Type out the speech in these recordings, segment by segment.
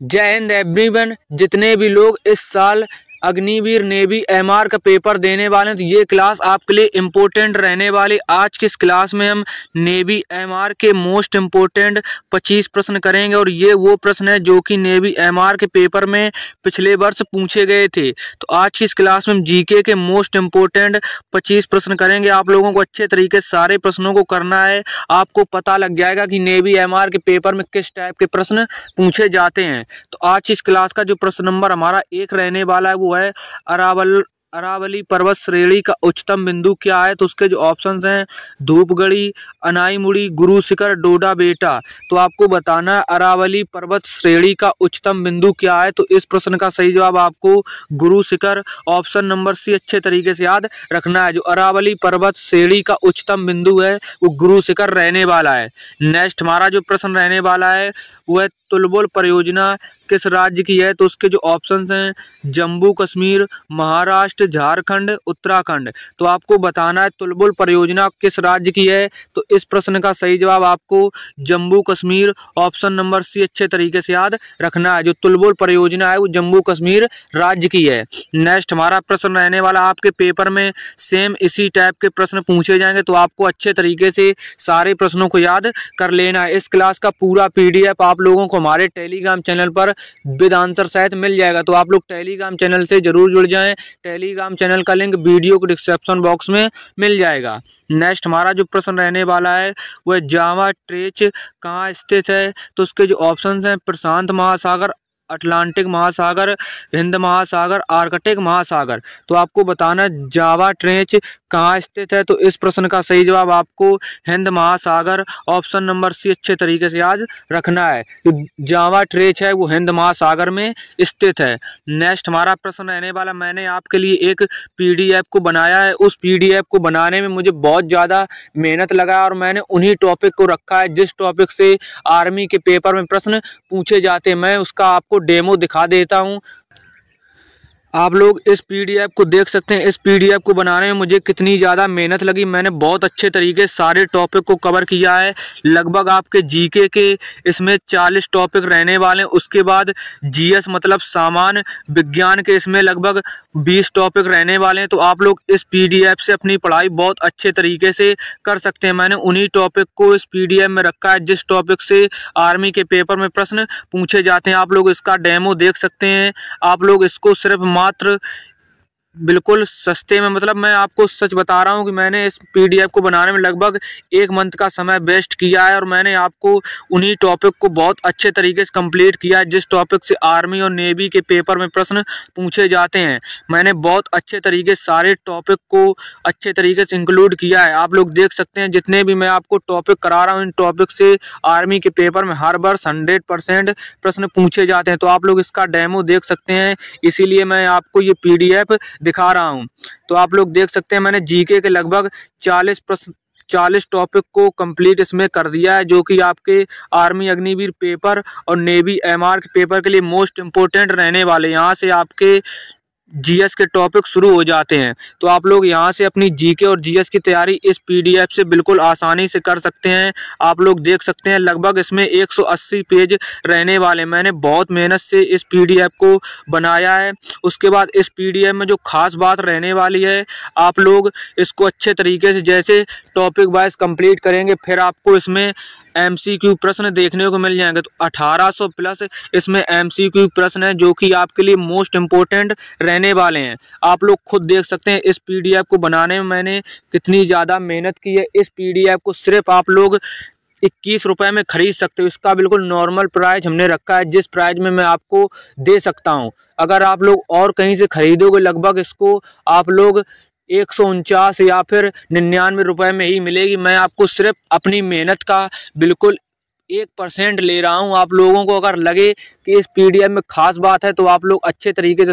जय हिंद एवरीवन। जितने भी लोग इस साल अग्निवीर नेवी एमआर का पेपर देने वाले हैं तो ये क्लास आपके लिए इम्पोर्टेंट रहने वाली। आज की इस क्लास में हम नेवी एमआर के मोस्ट इम्पोर्टेंट 25 प्रश्न करेंगे और ये वो प्रश्न है जो कि नेवी एमआर के पेपर में पिछले वर्ष पूछे गए थे। तो आज की इस क्लास में हम जीके के मोस्ट इम्पोर्टेंट 25 प्रश्न करेंगे। आप लोगों को अच्छे तरीके से सारे प्रश्नों को करना है। आपको पता लग जाएगा कि नेवी एमआर के पेपर में किस टाइप के प्रश्न पूछे जाते हैं। तो आज इस क्लास का जो प्रश्न नंबर हमारा 1 रहने वाला है वो है अरावली पर्वत श्रेणी का उच्चतम बिंदु क्या है। तो उसके जो ऑप्शंस हैं धूपगढ़ी, अनाईमुड़ी, गुरु शिखर, डोडा बेटा। तो आपको बताना है अरावली पर्वत श्रेणी का उच्चतम बिंदु क्या है। तो इस प्रश्न का सही जवाब आपको Guru Shikhar option number C अच्छे तरीके से याद रखना है। जो अरावली पर्वत श्रेणी का उच्चतम बिंदु है वो गुरु शिखर रहने वाला है। नेक्स्ट हमारा जो प्रश्न रहने वाला है वो है तुलबुल परियोजना किस राज्य की है। तो उसके जो ऑप्शंस हैं जम्मू कश्मीर, महाराष्ट्र, झारखंड, उत्तराखंड। तो आपको बताना है तुलबुल परियोजना किस राज्य की है। तो इस प्रश्न का सही जवाब आपको Jammu Kashmir option number C अच्छे तरीके से याद रखना है। जो तुलबुल परियोजना है वो जम्मू कश्मीर राज्य की है। नेक्स्ट हमारा प्रश्न रहने वाला आपके पेपर में सेम इसी टाइप के प्रश्न पूछे जाएंगे। तो आपको अच्छे तरीके से सारे प्रश्नों को याद कर लेना है। इस क्लास का पूरा PDF आप लोगों को हमारे टेलीग्राम चैनल पर विद आंसर सहित मिल जाएगा। तो आप लोग टेलीग्राम चैनल से जरूर जुड़ जाएं। टेलीग्राम चैनल का लिंक वीडियो के डिस्क्रिप्शन बॉक्स में मिल जाएगा। नेक्स्ट हमारा जो प्रश्न रहने वाला है वह जावा ट्रेच कहाँ स्थित है। तो उसके जो ऑप्शंस हैं प्रशांत महासागर, अटलांटिक महासागर, हिंद महासागर, आर्कटिक महासागर। तो आपको बताना है जावा ट्रेंच कहाँ स्थित है। तो इस प्रश्न का सही जवाब आपको हिंद महासागर ऑप्शन नंबर सी अच्छे तरीके से याद रखना है। तो जावा ट्रेंच है वो हिंद महासागर में स्थित है। नेक्स्ट हमारा प्रश्न रहने वाला, मैंने आपके लिए एक PDF को बनाया है। उस PDF को बनाने में मुझे बहुत ज़्यादा मेहनत लगा और मैंने उन्हीं टॉपिक को रखा है जिस टॉपिक से आर्मी के पेपर में प्रश्न पूछे जाते हैं। मैं उसका आपको डेमो दिखा देता हूं। आप लोग इस PDF को देख सकते हैं। इस PDF को बनाने में मुझे कितनी ज़्यादा मेहनत लगी। मैंने बहुत अच्छे तरीके से सारे टॉपिक को कवर किया है। लगभग आपके जीके के इसमें 40 टॉपिक रहने वाले हैं। उसके बाद GS मतलब सामान्य विज्ञान के इसमें लगभग 20 टॉपिक रहने वाले हैं। तो आप लोग इस PDF से अपनी पढ़ाई बहुत अच्छे तरीके से कर सकते हैं। मैंने उन्हीं टॉपिक को इस PDF में रखा है जिस टॉपिक से आर्मी के पेपर में प्रश्न पूछे जाते हैं। आप लोग इसका डेमो देख सकते हैं। आप लोग इसको सिर्फ मात्र बिल्कुल सस्ते में, मतलब मैं आपको सच बता रहा हूं कि मैंने इस PDF को बनाने में लगभग 1 मंथ का समय वेस्ट किया है और मैंने आपको उन्हीं टॉपिक को बहुत अच्छे तरीके से कंप्लीट किया है जिस टॉपिक से आर्मी और नेवी के पेपर में प्रश्न पूछे जाते हैं। मैंने बहुत अच्छे तरीके से सारे टॉपिक को अच्छे तरीके से इंक्लूड किया है। आप लोग देख सकते हैं जितने भी मैं आपको टॉपिक करा रहा हूँ इन टॉपिक से आर्मी के पेपर में हर वर्ष 100% प्रश्न पूछे जाते हैं। तो आप लोग इसका डेमो देख सकते हैं, इसीलिए मैं आपको ये PDF दिखा रहा हूं। तो आप लोग देख सकते हैं मैंने जीके के लगभग 40 टॉपिक को कंप्लीट इसमें कर दिया है जो कि आपके आर्मी अग्निवीर पेपर और नेवी एमआर के पेपर के लिए मोस्ट इम्पोर्टेंट रहने वाले। यहाँ से आपके GS के टॉपिक शुरू हो जाते हैं। तो आप लोग यहाँ से अपनी GK और GS की तैयारी इस PDF से बिल्कुल आसानी से कर सकते हैं। आप लोग देख सकते हैं लगभग इसमें 180 पेज रहने वाले। मैंने बहुत मेहनत से इस PDF को बनाया है। उसके बाद इस PDF में जो खास बात रहने वाली है, आप लोग इसको अच्छे तरीके से जैसे टॉपिक वाइज कंप्लीट करेंगे फिर आपको इसमें MCQ प्रश्न देखने को मिल जाएंगे। तो 1800 प्लस इसमें MCQ प्रश्न है जो कि आपके लिए मोस्ट इम्पोर्टेंट रहने वाले हैं। आप लोग खुद देख सकते हैं इस PDF को बनाने में मैंने कितनी ज़्यादा मेहनत की है। इस PDF को सिर्फ आप लोग 21 रुपये में खरीद सकते हो। इसका बिल्कुल नॉर्मल प्राइस हमने रखा है जिस प्राइस में मैं आपको दे सकता हूं। अगर आप लोग और कहीं से खरीदोगे लगभग इसको आप लोग 149 या फिर 99 रुपये में ही मिलेगी। मैं आपको सिर्फ अपनी मेहनत का बिल्कुल 1% ले रहा हूं। आप लोगों को अगर लगे कि इस PDF में खास बात है तो आप लोग अच्छे तरीके से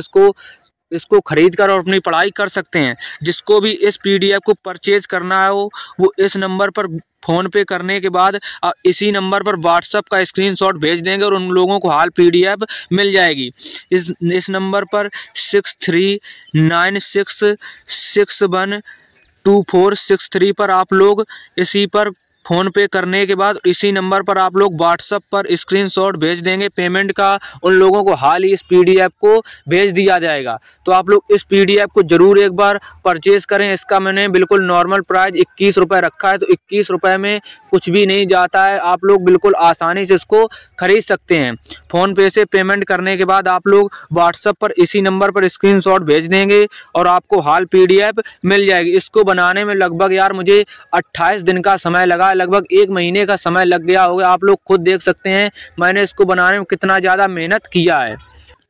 इसको खरीद कर और अपनी पढ़ाई कर सकते हैं। जिसको भी इस PDF को परचेज करना है वो इस नंबर पर फ़ोन पे करने के बाद इसी नंबर पर WhatsApp का स्क्रीनशॉट भेज देंगे और उन लोगों को हाल PDF मिल जाएगी। इस नंबर पर 6396612463 पर आप लोग इसी पर फ़ोन पे करने के बाद इसी नंबर पर आप लोग व्हाट्सएप पर स्क्रीनशॉट भेज देंगे पेमेंट का, उन लोगों को हाल ही इस पीडीएफ को भेज दिया जाएगा। तो आप लोग इस पीडीएफ को ज़रूर एक बार परचेज़ करें। इसका मैंने बिल्कुल नॉर्मल प्राइस 21 रुपये रखा है, तो 21 रुपये में कुछ भी नहीं जाता है। आप लोग बिल्कुल आसानी से इसको खरीद सकते हैं। फ़ोन पे से पेमेंट करने के बाद आप लोग व्हाट्सएप पर इसी नंबर पर स्क्रीनशॉट भेज देंगे और आपको हाल पीडीएफ मिल जाएगी। इसको बनाने में लगभग यार मुझे 28 दिन का समय लगा, लगभग 1 महीने का समय लग गया होगा। आप लोग खुद देख सकते हैं मैंने इसको बनाने में कितना ज़्यादा मेहनत किया है।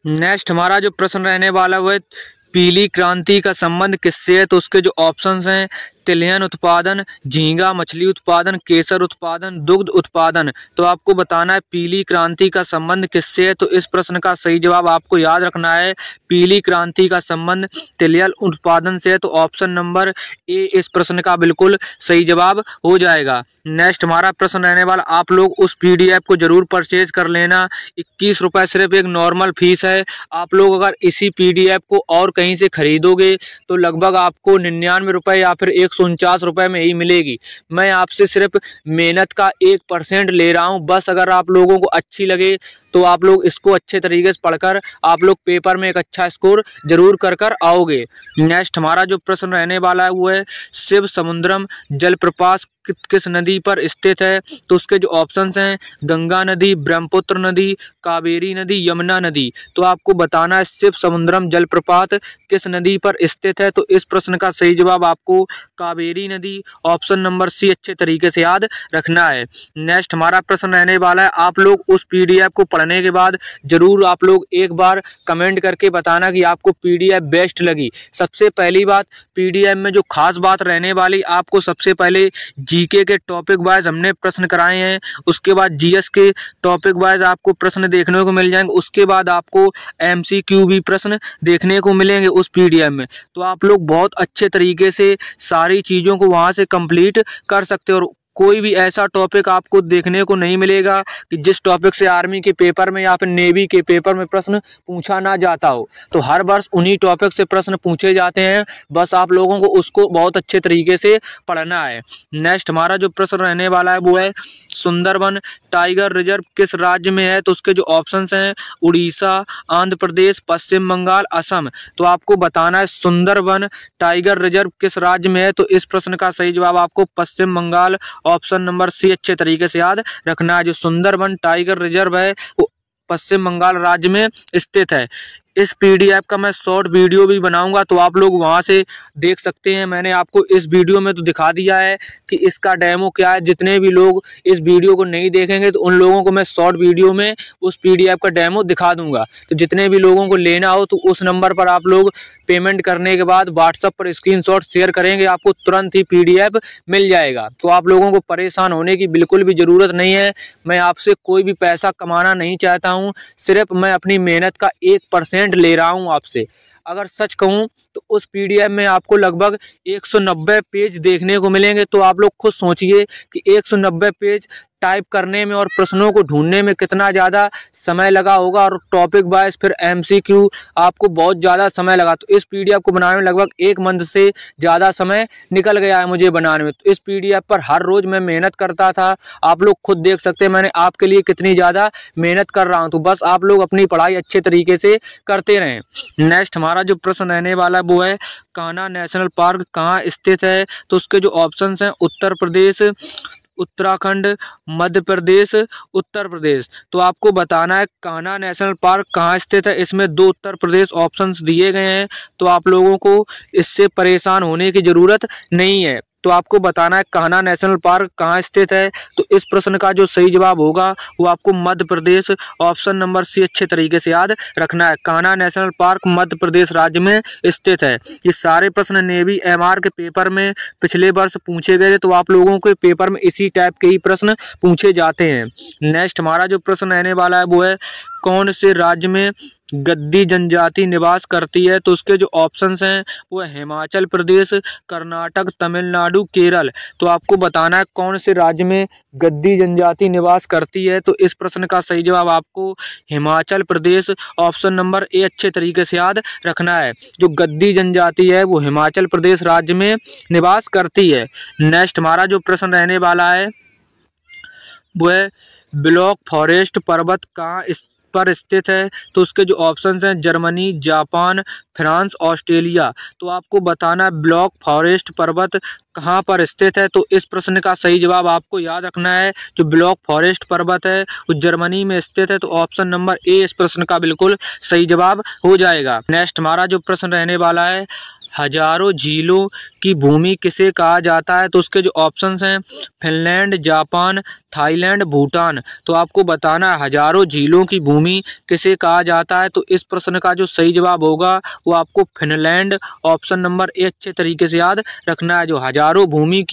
नेक्स्ट हमारा जो प्रश्न रहने वाला वो है पीली क्रांति का संबंध किससे है। तो उसके जो ऑप्शंस हैं तिलहन उत्पादन, झींगा मछली उत्पादन, केसर उत्पादन, दुग्ध उत्पादन। तो आपको बताना है पीली क्रांति का संबंध किससे है। तो इस प्रश्न का सही जवाब आपको याद रखना है, पीली क्रांति का संबंध तिलहन उत्पादन से है। तो ऑप्शन नंबर ए इस प्रश्न का बिल्कुल सही जवाब हो जाएगा। नेक्स्ट हमारा प्रश्न रहने वाला, आप लोग उस पीडीएफ को जरूर परचेज कर लेना। 21 रुपये सिर्फ एक नॉर्मल फीस है। आप लोग अगर इसी पीडीएफ को और कहीं से खरीदोगे तो लगभग आपको 99 रुपये या फिर 149 रुपये में ही मिलेगी। मैं आपसे सिर्फ मेहनत का 1% ले रहा हूं। बस अगर आप लोगों को अच्छी लगे तो आप लोग इसको अच्छे तरीके से पढ़कर आप लोग पेपर में एक अच्छा स्कोर जरूर कर आओगे। नेक्स्ट हमारा जो प्रश्न रहने वाला है वो है शिव समुद्रम जलप्रपात किस नदी पर स्थित है। तो उसके जो ऑप्शंस हैं गंगा नदी, ब्रह्मपुत्र नदी, कावेरी नदी, यमुना नदी। तो आपको बताना है शिव समुद्रम जलप्रपात किस नदी पर स्थित है। तो इस प्रश्न का सही जवाब आपको कावेरी नदी, ऑप्शन नंबर सी अच्छे तरीके से याद रखना है। नेक्स्ट हमारा प्रश्न रहने वाला है, आप लोग उस पीडीएफ को पढ़ने के बाद जरूर आप लोग एक बार कमेंट करके बताना कि आपको पीडीएफ बेस्ट लगी। सबसे पहली बात, पीडीएफ में जो खास बात रहने वाली, आपको सबसे पहले जीके के टॉपिक वाइज हमने प्रश्न कराए हैं। उसके बाद जीएस के टॉपिक वाइज आपको प्रश्न देखने को मिल जाएंगे। उसके बाद आपको एमसीक्यू भी प्रश्न देखने को मिलेंगे उस पीडीएफ में। तो आप लोग बहुत अच्छे तरीके से सारी चीज़ों को वहां से कंप्लीट कर सकते हो। और कोई भी ऐसा टॉपिक आपको देखने को नहीं मिलेगा कि जिस टॉपिक से आर्मी के पेपर में या फिर नेवी के पेपर में प्रश्न पूछा ना जाता हो। तो हर वर्ष उन्हीं टॉपिक से प्रश्न पूछे जाते हैं, बस आप लोगों को उसको बहुत अच्छे तरीके से पढ़ना है। नेक्स्ट हमारा जो प्रश्न रहने वाला है वो है सुंदरबन टाइगर रिजर्व किस राज्य में है। तो उसके जो ऑप्शंस हैं उड़ीसा, आंध्र प्रदेश, पश्चिम बंगाल, असम। तो आपको बताना है सुंदरबन टाइगर रिजर्व किस राज्य में है। तो इस प्रश्न का सही जवाब आपको पश्चिम बंगाल, ऑप्शन नंबर सी अच्छे तरीके से याद रखना है। जो सुंदरबन टाइगर रिजर्व है वो पश्चिम बंगाल राज्य में स्थित है। इस पीडीएफ का मैं शॉर्ट वीडियो भी बनाऊंगा, तो आप लोग वहां से देख सकते हैं। मैंने आपको इस वीडियो में तो दिखा दिया है कि इसका डेमो क्या है। जितने भी लोग इस वीडियो को नहीं देखेंगे तो उन लोगों को मैं शॉर्ट वीडियो में उस पीडीएफ का डेमो दिखा दूंगा। तो जितने भी लोगों को लेना हो तो उस नंबर पर आप लोग पेमेंट करने के बाद व्हाट्सएप पर स्क्रीनशॉट शेयर करेंगे, आपको तुरंत ही पीडीएफ मिल जाएगा। तो आप लोगों को परेशान होने की बिल्कुल भी ज़रूरत नहीं है। मैं आपसे कोई भी पैसा कमाना नहीं चाहता हूँ, सिर्फ मैं अपनी मेहनत का 1% ले रहा हूं आपसे। अगर सच कहूं तो उस पीडीएफ में आपको लगभग 190 पेज देखने को मिलेंगे। तो आप लोग खुद सोचिए कि 190 पेज टाइप करने में और प्रश्नों को ढूंढने में कितना ज़्यादा समय लगा होगा, और टॉपिक वाइज फिर एमसीक्यू आपको बहुत ज़्यादा समय लगा। तो इस पीडीएफ को बनाने में लगभग 1 मंथ से ज़्यादा समय निकल गया है मुझे बनाने में। तो इस पीडीएफ पर हर रोज़ मैं मेहनत करता था। आप लोग खुद देख सकते हैं मैंने आपके लिए कितनी ज़्यादा मेहनत कर रहा हूँ। तो बस आप लोग अपनी पढ़ाई अच्छे तरीके से करते रहें। नेक्स्ट हमारा जो प्रश्न रहने वाला है वो है कान्हा नेशनल पार्क कहाँ स्थित है। तो उसके जो ऑप्शंस हैं उत्तर प्रदेश, उत्तराखंड, मध्य प्रदेश, उत्तर प्रदेश। तो आपको बताना है कान्हा नेशनल पार्क कहाँ स्थित है। इसमें 2 उत्तर प्रदेश ऑप्शंस दिए गए हैं, तो आप लोगों को इससे परेशान होने की ज़रूरत नहीं है। तो आपको बताना है कान्हा नेशनल पार्क कहाँ स्थित है। तो इस प्रश्न का जो सही जवाब होगा वो आपको Madhya Pradesh, option number C अच्छे तरीके से याद रखना है। कान्हा नेशनल पार्क मध्य प्रदेश राज्य में स्थित है। ये सारे प्रश्न नेवी एमआर के पेपर में पिछले वर्ष पूछे गए, तो आप लोगों के पेपर में इसी टाइप के ही प्रश्न पूछे जाते हैं। नेक्स्ट हमारा जो प्रश्न रहने वाला है वो है कौन से राज्य में गद्दी जनजाति निवास करती है? तो उसके जो ऑप्शंस हैं वो है हिमाचल प्रदेश, कर्नाटक, तमिलनाडु, केरल। तो आपको बताना है कौन से राज्य में गद्दी जनजाति निवास करती है। तो इस प्रश्न का सही जवाब आपको Himachal Pradesh, option number A अच्छे तरीके से याद रखना है। जो गद्दी जनजाति है वो हिमाचल प्रदेश राज्य में निवास करती है। नेक्स्ट हमारा जो प्रश्न रहने वाला है वो है ब्लैक फॉरेस्ट पर्वत कहाँ पर स्थित है। तो उसके जो ऑप्शंस हैं जर्मनी, जापान, फ्रांस, ऑस्ट्रेलिया। तो आपको बताना ब्लैक फॉरेस्ट पर्वत कहाँ पर स्थित है। तो इस प्रश्न का सही जवाब आपको याद रखना है। जो ब्लैक फॉरेस्ट पर्वत है वो जर्मनी में स्थित है। तो ऑप्शन नंबर ए इस प्रश्न का बिल्कुल सही जवाब हो जाएगा। नेक्स्ट हमारा जो प्रश्न रहने वाला है हजारों झीलों की भूमि किसे कहा जाता है। तो उसके जो ऑप्शंस हैं फिनलैंड, जापान, थाईलैंड, भूटान। तो आपको बताना है हजारों झीलों की भूमि किसे कहा जाता है। तो इस प्रश्न का जो सही जवाब होगा वो आपको फिनलैंड, ऑप्शन नंबर ए अच्छे तरीके से याद रखना है। जो हजारों भूमि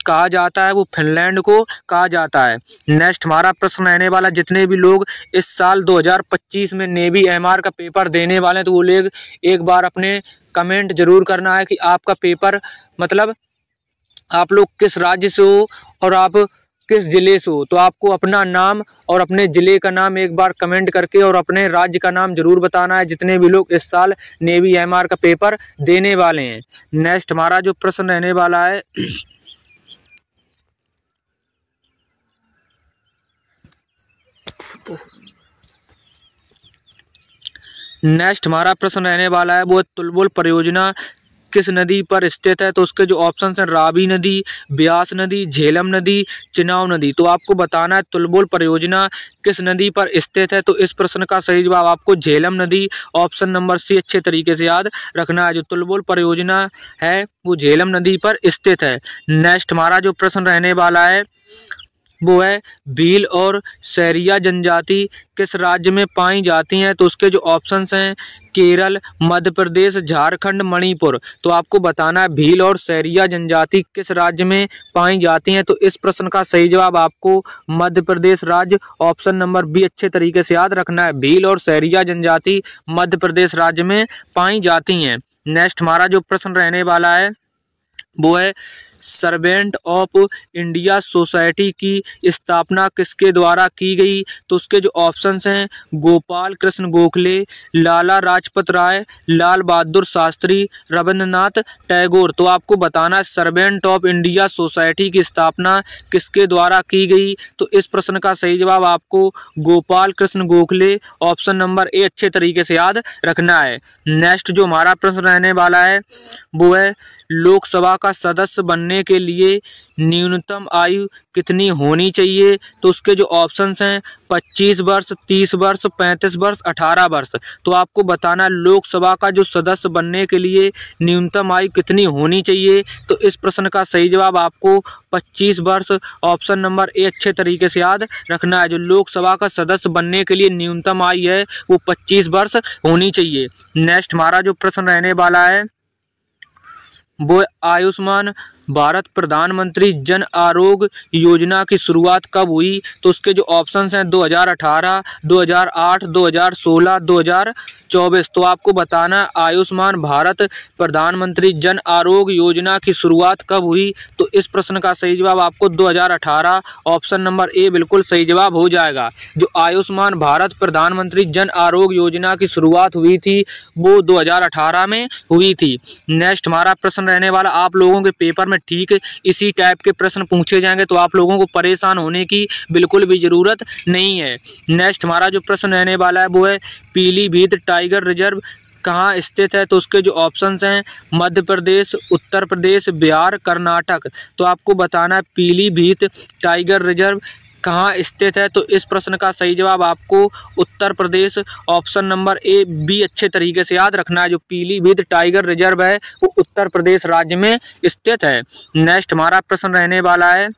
कहा जाता है वो फिनलैंड को कहा जाता है। नेक्स्ट हमारा प्रश्न रहने वाला जितने भी लोग इस साल 2025 में नेवी एमआर का पेपर देने वाले हैं तो वो लोग एक बार अपने कमेंट जरूर करना है कि आपका पेपर मतलब आप लोग किस राज्य से हो और आप किस ज़िले से हो। तो आपको अपना नाम और अपने ज़िले का नाम एक बार कमेंट करके और अपने राज्य का नाम जरूर बताना है जितने भी लोग इस साल नेवी एमआर का पेपर देने वाले हैं। नेक्स्ट हमारा जो प्रश्न रहने वाला है नेक्स्ट हमारा प्रश्न रहने वाला है वो तुलबुल परियोजना किस नदी पर स्थित है। तो उसके जो ऑप्शंस हैं रावी नदी, ब्यास नदी, झेलम नदी, चिनाब नदी। तो आपको बताना है तुलबुल परियोजना किस नदी पर स्थित है। तो इस प्रश्न का सही जवाब आपको झेलम नदी, ऑप्शन नंबर सी अच्छे तरीके से याद रखना है। जो तुलबुल परियोजना है वो झेलम नदी पर स्थित है। नेक्स्ट हमारा जो प्रश्न रहने वाला है वो है भील और सैरिया जनजाति किस राज्य में पाई जाती हैं। तो उसके जो ऑप्शंस हैं केरल, मध्य प्रदेश, झारखंड, मणिपुर। तो आपको बताना है भील और सैरिया जनजाति किस राज्य में पाई जाती हैं। तो इस प्रश्न का सही जवाब आपको मध्य प्रदेश राज्य, ऑप्शन नंबर बी अच्छे तरीके से याद रखना है। भील और सैरिया जनजाति मध्य प्रदेश राज्य में पाई जाती हैं। नेक्स्ट हमारा जो प्रश्न रहने वाला है वो है सर्वेंट ऑफ इंडिया सोसाइटी की स्थापना किसके द्वारा की गई। तो उसके जो ऑप्शंस हैं गोपाल कृष्ण गोखले, लाला लाजपत राय, लाल बहादुर शास्त्री, रविंद्रनाथ टैगोर। तो आपको बताना है सर्वेंट ऑफ इंडिया सोसाइटी की स्थापना किसके द्वारा की गई। तो इस प्रश्न का सही जवाब आपको Gopal Krishna Gokhale, option number A अच्छे तरीके से याद रखना है। नेक्स्ट जो हमारा प्रश्न रहने वाला है वो है लोकसभा का सदस्य बनने के लिए न्यूनतम आयु कितनी होनी चाहिए। तो उसके जो ऑप्शंस हैं 25 वर्ष, 30 वर्ष, 35 वर्ष, 18 वर्ष। तो आपको बताना लोकसभा का जो सदस्य बनने के लिए न्यूनतम आयु कितनी होनी चाहिए। तो इस प्रश्न का सही जवाब आपको 25 वर्ष, ऑप्शन नंबर ए अच्छे तरीके से याद रखना है। जो लोकसभा का सदस्य बनने के लिए न्यूनतम आयु है वो 25 वर्ष होनी चाहिए। नेक्स्ट हमारा जो प्रश्न रहने वाला है वो आयुष्मान भारत प्रधानमंत्री जन आरोग्य योजना की शुरुआत कब हुई। तो उसके जो ऑप्शंस हैं 2018, 2008, 2016, 2024। तो आपको बताना आयुष्मान भारत प्रधानमंत्री जन आरोग्य योजना की शुरुआत कब हुई। तो इस प्रश्न का सही जवाब आपको 2018, ऑप्शन नंबर ए बिल्कुल सही जवाब हो जाएगा। जो आयुष्मान भारत प्रधानमंत्री जन आरोग्य योजना की शुरुआत हुई थी वो 2018 में हुई थी। नेक्स्ट हमारा प्रश्न रहने वाला आप लोगों के पेपर में ठीक इसी टाइप के प्रश्न पूछे जाएंगे तो आप लोगों को परेशान होने की बिल्कुल भी ज़रूरत नहीं है। नेक्स्ट हमारा जो प्रश्न रहने वाला है वो है पीलीभीत टाइगर रिजर्व कहाँ स्थित है। तो उसके जो ऑप्शंस हैं मध्य प्रदेश, उत्तर प्रदेश, बिहार, कर्नाटक। तो आपको बताना है पीलीभीत टाइगर रिजर्व कहाँ स्थित है। तो इस प्रश्न का सही जवाब आपको Uttar Pradesh, option number A B अच्छे तरीके से याद रखना है। जो पीलीभीत टाइगर रिजर्व है वो उत्तर प्रदेश राज्य में स्थित है। नेक्स्ट हमारा प्रश्न रहने वाला है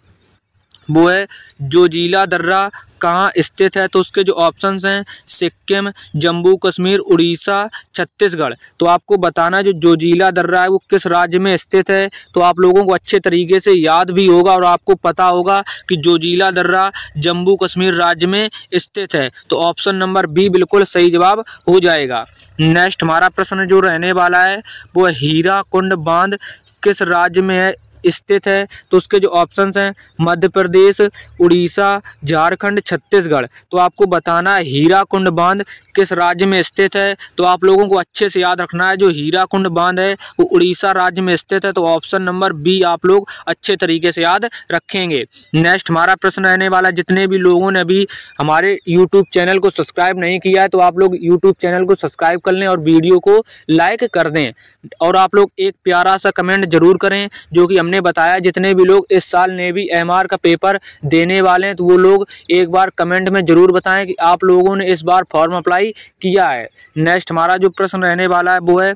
वो है जोजिला दर्रा कहाँ स्थित है? तो उसके जो ऑप्शंस हैं सिक्किम, जम्मू कश्मीर, उड़ीसा, छत्तीसगढ़। तो आपको बताना है जो जोजिला दर्रा है वो किस राज्य में स्थित है। तो आप लोगों को अच्छे तरीके से याद भी होगा और आपको पता होगा कि जोजिला दर्रा जम्मू कश्मीर राज्य में स्थित है। तो ऑप्शन नंबर बी बिल्कुल सही जवाब हो जाएगा। नेक्स्ट हमारा प्रश्न जो रहने वाला है वो हीराकुंड बांध किस राज्य में है स्थित है। तो उसके जो ऑप्शंस हैं मध्य प्रदेश, उड़ीसा, झारखंड, छत्तीसगढ़। तो आपको बताना है हीराकुंड बांध किस राज्य में स्थित है। तो आप लोगों को अच्छे से याद रखना है जो हीराकुंड बांध है वो उड़ीसा राज्य में स्थित है। तो ऑप्शन नंबर बी आप लोग अच्छे तरीके से याद रखेंगे। नेक्स्ट हमारा प्रश्न रहने वाला, जितने भी लोगों ने अभी हमारे यूट्यूब चैनल को सब्सक्राइब नहीं किया है तो आप लोग यूट्यूब चैनल को सब्सक्राइब कर लें और वीडियो को लाइक कर दें और आप लोग एक प्यारा सा कमेंट जरूर करें जो कि हमने बताया जितने भी लोग इस साल नेवी एमआर का पेपर देने वाले हैं तो वो लोग एक बार कमेंट में जरूर बताएं कि आप लोगों ने इस बार फॉर्म अप्लाई किया है। नेक्स्ट हमारा जो प्रश्न रहने वाला है वो है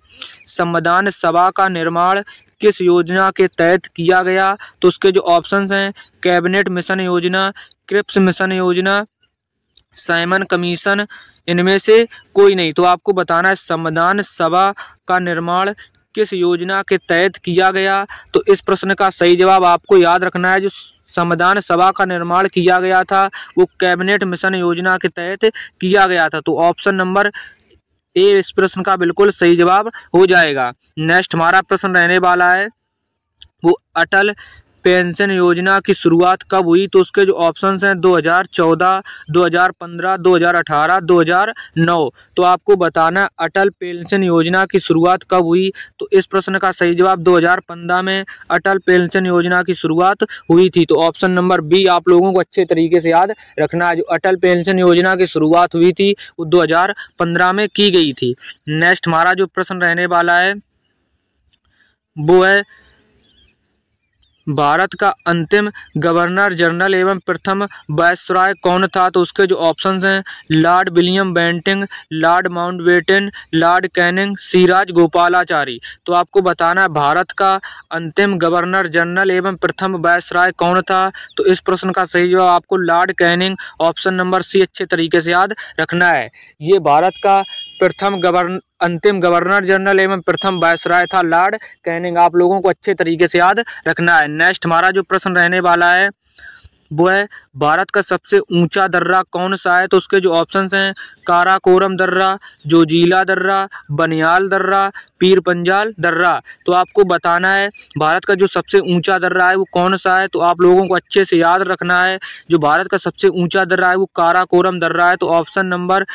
संविधान सभा का निर्माण किस योजना के तहत किया गया। तो उसके जो ऑप्शंस हैं कैबिनेट मिशन योजना, क्रिप्स मिशन योजना, साइमन कमीशन, इनमें से कोई नहीं। तो आपको बताना है संविधान सभा का निर्माण किस योजना के तहत किया गया। तो इस प्रश्न का सही जवाब आपको याद रखना है जो संविधान सभा का निर्माण किया गया था वो कैबिनेट मिशन योजना के तहत किया गया था। तो ऑप्शन नंबर ए इस प्रश्न का बिल्कुल सही जवाब हो जाएगा। नेक्स्ट हमारा प्रश्न रहने वाला है वो अटल पेंशन योजना की शुरुआत कब हुई। तो उसके जो ऑप्शंस हैं 2014, 2015, 2018, 2009। तो आपको बताना अटल पेंशन योजना की शुरुआत कब हुई। तो इस प्रश्न का सही जवाब 2015 में अटल पेंशन योजना की शुरुआत हुई थी। तो ऑप्शन नंबर बी आप लोगों को अच्छे तरीके से याद रखना है जो अटल पेंशन योजना की शुरुआत हुई थी वो 2015 में की गई थी। नेक्स्ट हमारा जो प्रश्न रहने वाला है वो है भारत का अंतिम गवर्नर जनरल एवं प्रथम वायसराय कौन था। तो उसके जो ऑप्शंस हैं Lord William Bentinck, Lord Mountbatten, Lord Canning, Siraj Gopalachari. तो आपको बताना है भारत का अंतिम गवर्नर जनरल एवं प्रथम वायसराय कौन था। तो इस प्रश्न का सही जवाब आपको Lord Canning option number C अच्छे तरीके से याद रखना है। ये भारत का अंतिम गवर्नर जनरल एवं प्रथम वायसराय था लॉर्ड कैनिंग। आप लोगों को अच्छे तरीके से याद रखना है। नेक्स्ट हमारा जो प्रश्न रहने वाला है वो है भारत का सबसे ऊंचा दर्रा कौन सा है। तो उसके जो ऑप्शंस हैं काराकोरम दर्रा, जोजिला दर्रा, बनियाल दर्रा, पीर पंजाल दर्रा। तो आपको बताना है भारत का जो सबसे ऊंचा दर्रा है वो कौन सा है। तो आप लोगों को अच्छे से याद रखना है जो भारत का सबसे ऊंचा दर्रा है वो काराकोरम दर्रा है। तो ऑप्शन नंबर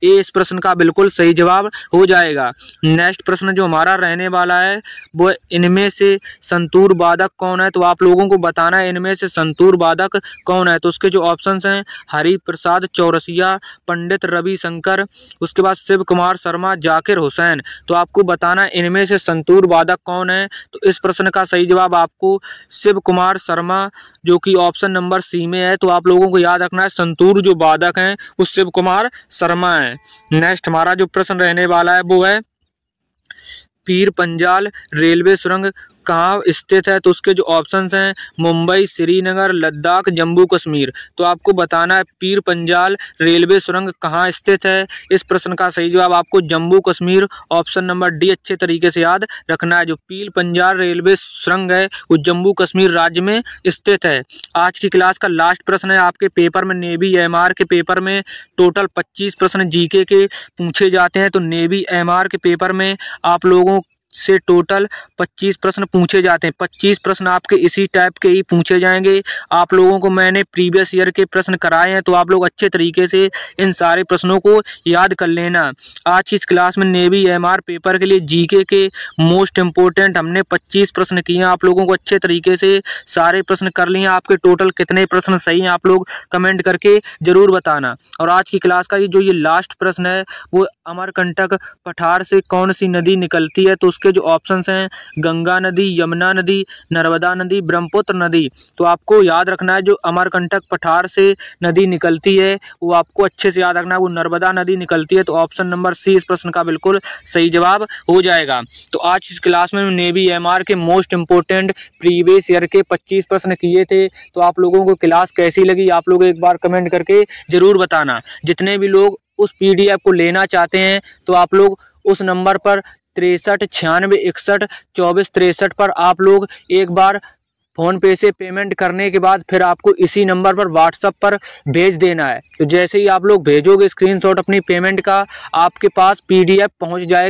ए इस प्रश्न का बिल्कुल सही जवाब हो जाएगा। नेक्स्ट प्रश्न जो हमारा रहने वाला है वो इनमें से संतूर वादक कौन है। तो आप लोगों को बताना है इनमें से संतूर वादक कौन है। तो उसके जो ऑप्शंस हैं हरि प्रसाद चौरसिया, पंडित रविशंकर, उसके बाद शिव कुमार शर्मा, जाकिर हुसैन। तो आपको बताना है इनमें से संतूर वादक कौन है। तो इस प्रश्न का सही जवाब आपको शिव कुमार शर्मा जो कि ऑप्शन नंबर सी में है। तो आप लोगों को याद रखना है संतूर जो वादक हैं वो शिव कुमार शर्मा है। नेक्स्ट हमारा जो प्रश्न रहने वाला है वो है पीर पंजाल रेलवे सुरंग कहाँ स्थित है। तो उसके जो ऑप्शंस हैं मुंबई, श्रीनगर, लद्दाख, जम्मू कश्मीर। तो आपको बताना है पीर पंजाल रेलवे सुरंग कहाँ स्थित है। इस प्रश्न का सही जवाब आपको Jammu Kashmir option number D अच्छे तरीके से याद रखना है। जो पीर पंजाल रेलवे सुरंग है वो जम्मू कश्मीर राज्य में स्थित है। आज की क्लास का लास्ट प्रश्न है आपके पेपर में नेवी एमआर के पेपर में टोटल 25 प्रश्न जीके के पूछे जाते हैं। तो नेवी एमआर के पेपर में आप लोगों से टोटल 25 प्रश्न पूछे जाते हैं। 25 प्रश्न आपके इसी टाइप के ही पूछे जाएंगे। आप लोगों को मैंने प्रीवियस ईयर के प्रश्न कराए हैं तो आप लोग अच्छे तरीके से इन सारे प्रश्नों को याद कर लेना। आज की इस क्लास में नेवी एमआर पेपर के लिए जीके के मोस्ट इम्पोर्टेंट हमने 25 प्रश्न किए हैं। आप लोगों को अच्छे तरीके से सारे प्रश्न कर लिए। आपके टोटल कितने प्रश्न सही हैं आप लोग कमेंट करके जरूर बताना। और आज की क्लास का ये लास्ट प्रश्न है वो अमरकंटक पठार से कौन सी नदी निकलती है। तो उसके जो ऑप्शंस हैं गंगा नदी, यमुना नदी, नर्मदा नदी, ब्रह्मपुत्र नदी। तो आपको याद रखना है जो अमरकंटक पठार से नदी निकलती है वो आपको अच्छे से याद रखना है, वो नर्मदा नदी निकलती है। तो ऑप्शन नंबर सी इस प्रश्न का बिल्कुल सही जवाब हो जाएगा। तो आज इस क्लास में नेवी एमआर के मोस्ट इंपोर्टेंट प्रीवियस ईयर के 25 प्रश्न किए थे। तो आप लोगों को क्लास कैसी लगी आप लोग एक बार कमेंट करके ज़रूर बताना। जितने भी लोग उस पीडीएफ को लेना चाहते हैं तो आप लोग उस नंबर पर 63 96 61 24 63 पर आप लोग एक बार फ़ोन पे से पेमेंट करने के बाद फिर आपको इसी नंबर पर व्हाट्सएप पर भेज देना है। तो जैसे ही आप लोग भेजोगे स्क्रीनशॉट अपनी पेमेंट का, आपके पास पीडीएफ पहुंच जाएगा।